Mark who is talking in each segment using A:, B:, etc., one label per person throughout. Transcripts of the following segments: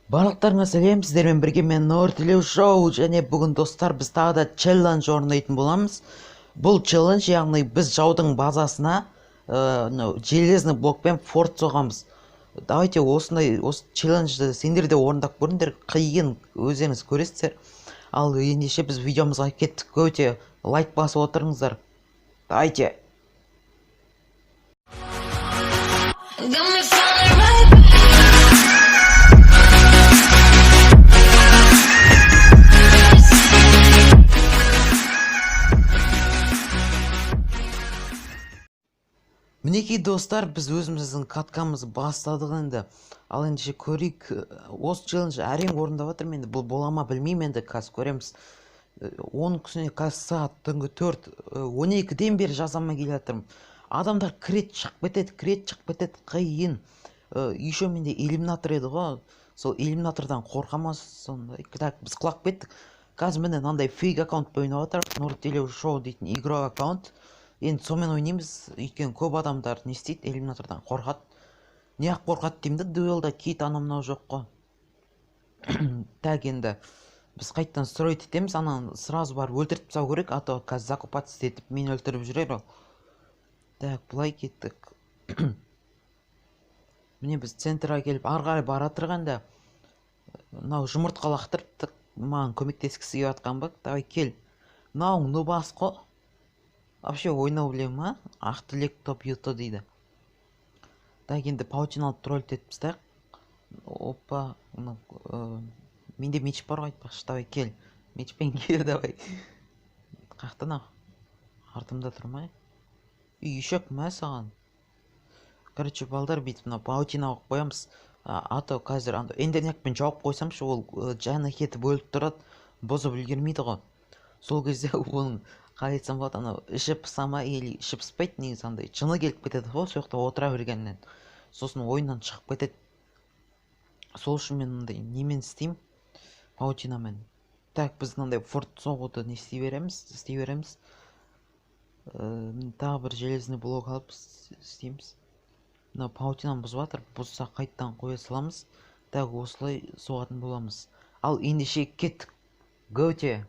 A: Барлықтарыңа сәлем, сіздермен бірге мен Нортилеу Шоу, және бүгін достар біз тағы да челлендж орындайтын боламыз. Бұл челлендж, яғни біз жаудың базасына железный блокпен форт соғамыз. Давайте осы челленджді сендер де орындап көріңдер, қиын, өздеріңіз көресіздер. Ал ендеше біз видеомызға кеттік, өте лайк басып отырыңыздар. Давайте. Мінекей достар, біз өзіміздің каткамызды бастадық енді. Ал ендеше көрейік, осы челлендж әрең орындап жатырмын енді. Бұл бола ма білмеймін енді, қазір көреміз. 10 күніне қазір сағат түнгі 4, 12-ден бері жазамай келе жатырмын. Адамдар кірет шығып кетеді, қиын. Еще менде иллюминатор еді ғой. Сол иллюминатордан қорқамыз сондай. Так, біз құлап кеттік. Қазір міне мынандай фейк аккаунт ойнап жатыр. Нортилеу Шоу дейтін игровой аккаунт. Енді сонымен ойнаймыз, өйткені көп адамдар не істейді, иллюминатордан қорқады. Неғып қорқады деймді, дуэлда кит анау жоқ қой. Так, енді біз қайттан строить етеміз, ананы сразу барып өлтіріп тастау керек, а то қазір закупаться етіп мені өлтіріп жүрер ол. Так, бұлай кеттік. Міне біз центрға келіп ары қарай бара тұрғанда мынау жұмыртқа лақтырып маған көмектескісі келіп жатқан ба? Давай кел. Мынауың нубас қой. Вообще ойнау білем ма? Ақ тілек топ юты дейді. Так, енді паутиналы тролльт етіпіз так. Опа, менде меч бар ғой, айтпақшы. Давай кел. Мечпен кел, давай. Қақтан ақ. Артымда тұрмай. Үйшек ма саған? Короче, балдар бүйтіп мына паутина қоямыз. А то қазір интернетпен жауып қойсамшы, ол жаны кетіп өліп тұрады, бұзып үлгермейді ғой. Сол кезде оның қалай айтсам болады, анау іші пыса ма, или іші пыспайды, негізі андай жыны келіп кетеді ғой, сол жақта отыра бергеннен. Сосын ойыннан шығып кетеді. Сол үшін мен мындай немен істеймін? Паутинамен. Так, біз мынандай форт соғуды не істей береміз. Тағы бір железный блок алып істейміз. Мына паутинаны бұзып жатыр, бұзса қайттан қоя саламыз. Так, осылай соғатын боламыз. Ал ендеше кеттік. Готе!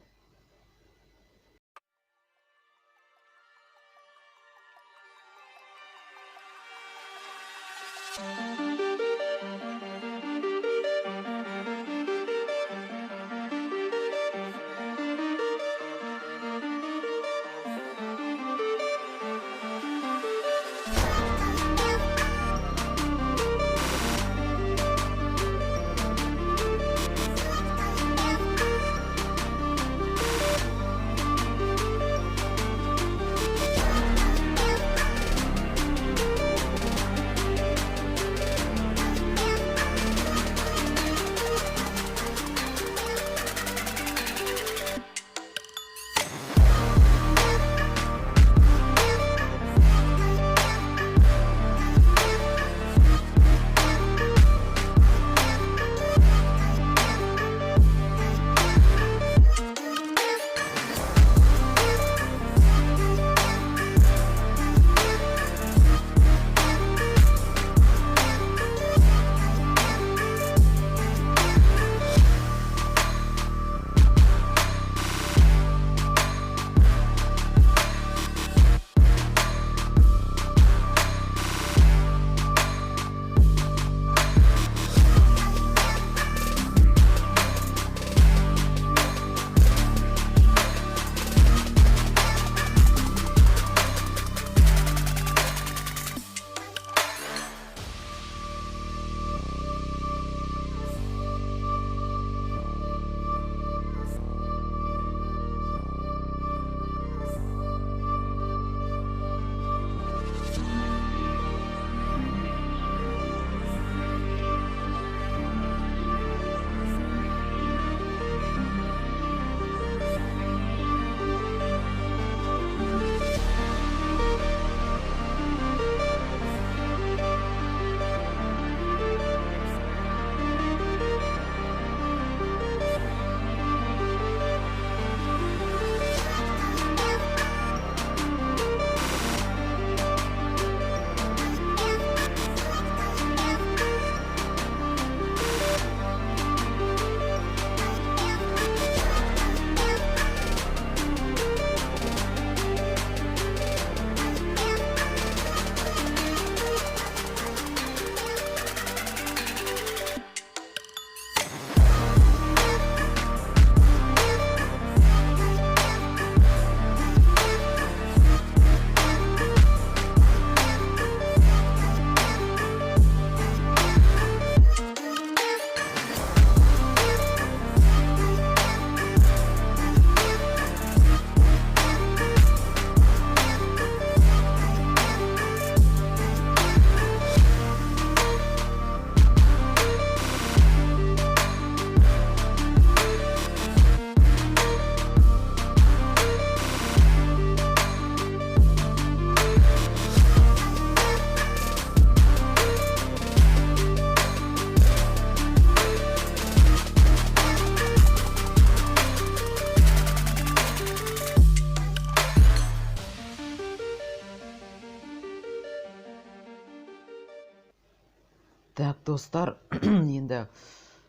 A: достар, енді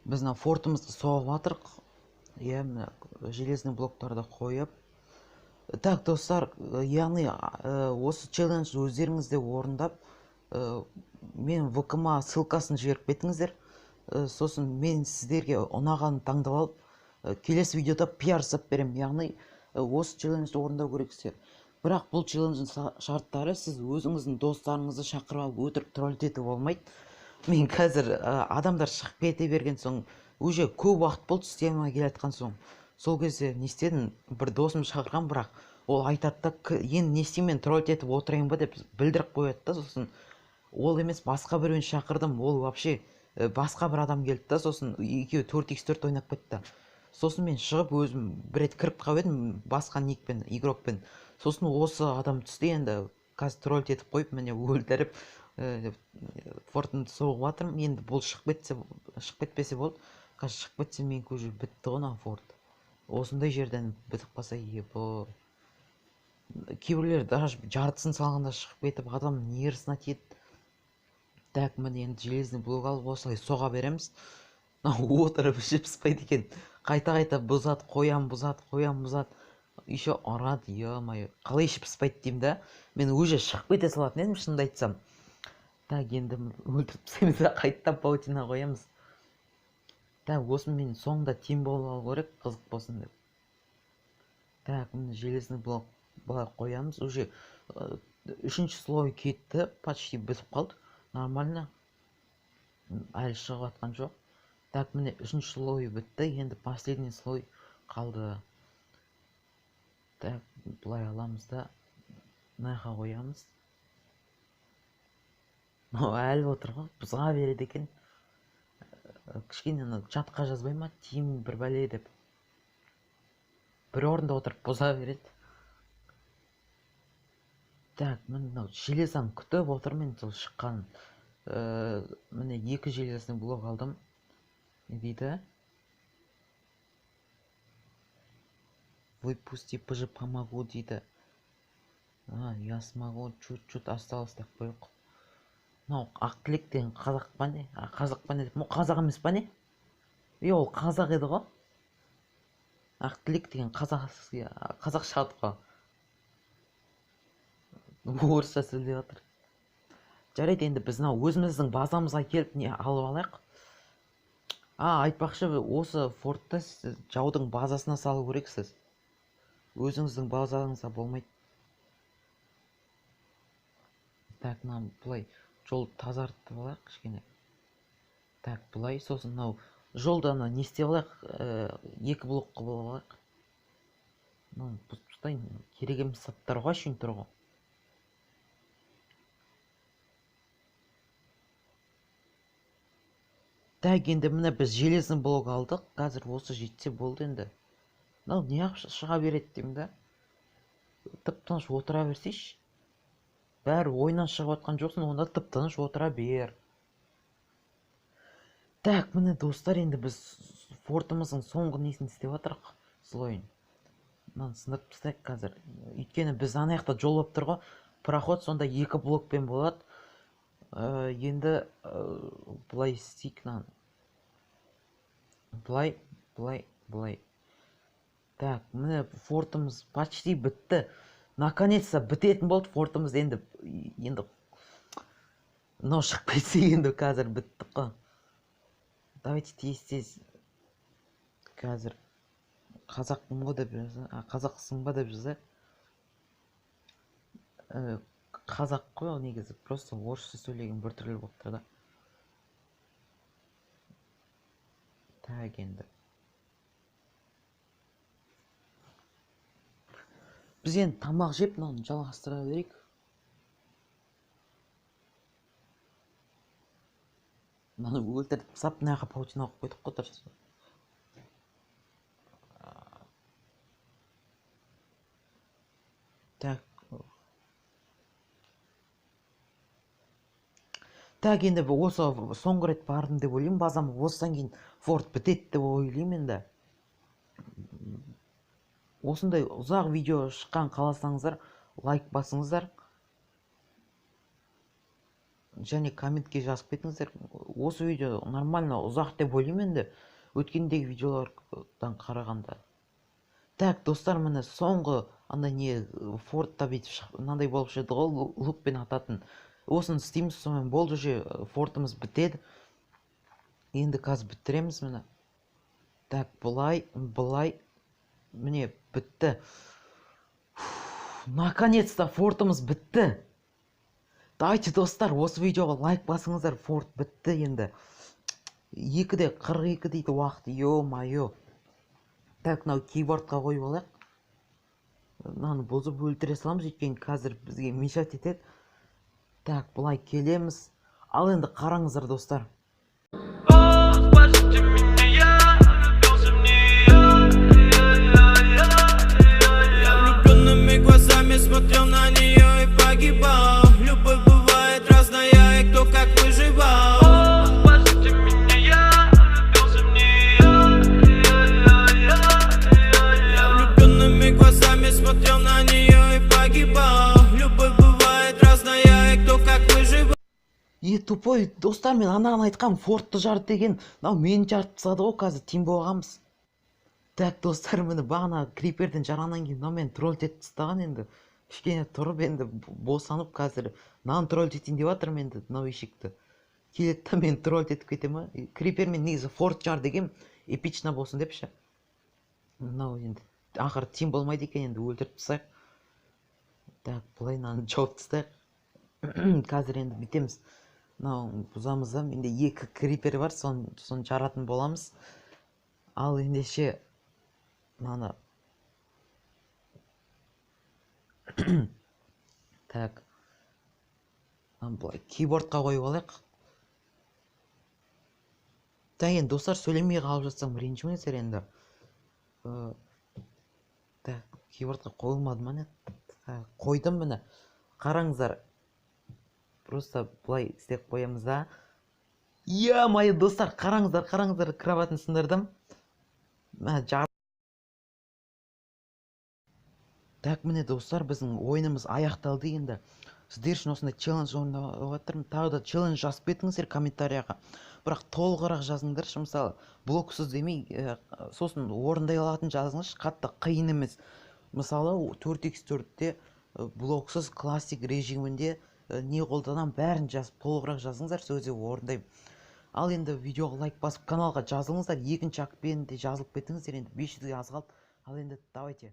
A: біз мына фортымызды соғып жатырық. Иә, мына железный блоктарды қойып. Так, достар, яғни осы челлендж өздеріңізде орындап, мен ВК-ма ссылкасын жіберіп кетіңіздер. Сосын мен сіздерге ұнағанын таңдап алып, келесі видеода пиар жасап беремін. Яғни осы челленджді орындау керексіздер. Бірақ бұл челлендждің шарттары сіз өзіңіздің достарыңызды шақырып алып өтірік троллить ету болмайды. Мен қазір адамдар шығып кете берген соң, уже көп уақыт болды істемей келе жатқан соң. Сол кезде не істедім, бір досым шақырған, бірақ ол айтады да, енді не істеймін, мен троллить етіп отырайын ба деп білдіріп қояды да. Сосын ол емес, басқа біреуін шақырдым, ол вообще басқа бір адам келді да, сосын екеуі 4x4 ойнап кетті. Сосын мен шығып өзім бір рет кіріп қалып едім, басқа никпен, игрокпен. Сосын осы адам түсті, енді қазір троллить етіп қойып, міне өлтіріп фортымды соғып жатырмын. Енді бұл шығып кетпесе болды. Қазір шығып кетсе менікі уже бітті ғой форт. Осындай жерден бітіп қалса, бұл кейбіреулер даже жартысын салғанда шығып кетіп, адам нервысына тиеді. Так, міне енді железный блок алып осылай соға береміз. Отырып ішіп пыспайды екен. Қайта бұзады, бұзады. Еще ұрады, е-мое. Қалай ішіп пыспайды деймін да. Мен уже шығып кете салатын едім, шынымды айтсам. Так, енді өлтіріп пысаймыз да, қайтадан паутина қоямыз. Так, осыны мен соңында тим болып алу керек, қызық болсын деп. Так, міне железный блок былай қоямыз. Уже үшінші слой кетті, почти бітіп қалды. Нормально. Әлі шығып жатқан жоқ. Так, міне үшінші слой бітті, енді последний слой қалды. Так, бұлай аламыз да мынаға қоямыз. Әлі отыр ғой, бұзға береді екен. Кішкене чатқа жазбай ма, тим бір бәле деп. Бір орында отырып бұза береді. Так, міне железаны күтіп отырмын, сол шыққан. Міне 2 железный блок алдым. Не дейді? Выпусти, позже помогу дейді. Я смогу, чуть-чуть осталось так қойық. Мынау Ақтілек деген қазақ па не? Қазақ па не деп? Қазақ емес па не? Ол қазақ еді ғой. Ақтілек деген қазақ шығады ғой. Орысша сөйлеп жатыр. Жарайды, енді біз өзіміздің базамызға келіп не алып алайық. Айтпақшы, осы фортты жаудың базасына салу керексіз. Өзіңіздің базаңызға болмайды. Так, бұлай жол тазартып алайық кішкене. Так, бұлай, сосын жолда не істеп алайық, 2 блок қылып алайық. Бұзбыстай керек емес саптарға үшін тұр ғой. Так, енді міне біз железный блок алдық. Қазір осы жетсе болды енді. Неғып шыға береді деймін да. Тып-тыныш отыра берсейші. Бәрі ойнан шығып атқан жоқсын, онда тып-тыныш отыра бер. Так, міне достар, енді біз фортымыздың соңғы несін істеп жатырық, слойын. Сындырып тастайық қазір. Өйткені біз анаяқта жол болып тұр ғой. Проход сонда 2 блокпен болады. Енді бұлай істейік. Бұлай. Так, міне фортымыз почти бітті. Наконец-то бітетін болды фортымыз. Енді мынау шығып кетсе, енді қазір бітті қой. Давайте тез қазір қазақпын ғой деп жаза, қазақсың ба деп жаза. Қазақ қой ол негізі, просто орысша сөйлеген бір түрлі болып тұр да. Так, енді біз енді тамақ жеп, мынаны жалғастыра берейік. Мынаны өлтіріп сап, мынаға паутина қойып қойдық қой дұрыс. Так, енді осы соңғы рет бардым деп ойлаймын, базам осыдан кейін форт бітеді деп ойлаймын енді. Осындай ұзақ видео шыққан қаласаңыздар, лайк басыңыздар. және комментке жазып кетіңіздер. Осы видео нормально ұзақ деп ойлаймын енді, өткендегі видеолардан қарағанда. Так, достар, міне соңғы андай не фортта бүйтіп мынандай болып еді ғой, лукпен ататын. Осыны істейміз, сонымен болды, уже фортымыз бітеді. Енді қазір бітіреміз міне. Так, былай, міне бітті. Наконец-то фортымыз бітті. Давайте, достар, осы видеоға лайк басыңыздар, форт бітті енді. 2:42 дейді уақыт, ё-майо. Так, мынау кейбордқа қойып алайық. Мынаны бұзып өлтіре саламыз, өйткені қазір бізге мешать етеді. Так, былай келеміз. Ал енді қараңыздар, достар.
B: Смотрел на нее и погибал. Любовь бывает разная, и кто как выживал. Спасите меня, я влюбился в нее. Я влюбленными глазами смотрел на нее и погибал. Любовь бывает разная, и кто как выживал.
A: Тупой, достар, мен анаған айтқам, фортты жарды деген, мынау мені жарып тастады ғой, қазір тим болғанбыз. Так, достар, мені бағана криперден жарғаннан кейін мынау мені тролль етіп тастаған енді. Кішкене тұрып енді босанып қазір мынаны тролль етейін деп жатырмын енді, мынау ешекті. Келеді да мені тролль етіп кете ма? Крипермен негізі форт жар деген эпично болсын депші. Мынау енді ақыры тим болмайды екен, енді өлтіріп тастайық. Так, былай мынаны жауып тастайық. Қазір енді бітеміз. Мынау бұзамыз да, енді 2 крипер бар, соны жаратын боламыз. Ал ендеше мынаны так, былай кейбордқа қойып алайық. Так, енді достар, сөйлемей қалып жатсам ренжімеңіздер енді. Так, кейбордқа қойылмады ма не? Қойдым міне. Қараңыздар. Просто былай істеп қоямыз да. Е-мое, достар, қараңыздар, кроватын сындырдым. Так, міне достар, біздің ойынымыз аяқталды енді. Сіздер үшін осындай челлендж орындап жатырмын. Тағы да челлендж жазып кетіңіздер комментарияға. Бірақ толығырақ жазыңдаршы, мысалы, блоксыз демей, сосын орындай алатын жазыңызшы, қатты қиын емес. Мысалы, 4x4-те блоксыз классик режимінде не қолданам, бәрін жазып, толығырақ жазыңыздар, сөзде орындаймын. Ал енді видеоға лайк басып, каналға жазылыңыздар, екінші актпен де жазылып кетіңіздер, енді 500-ге аз қалды. Ал енді давайте.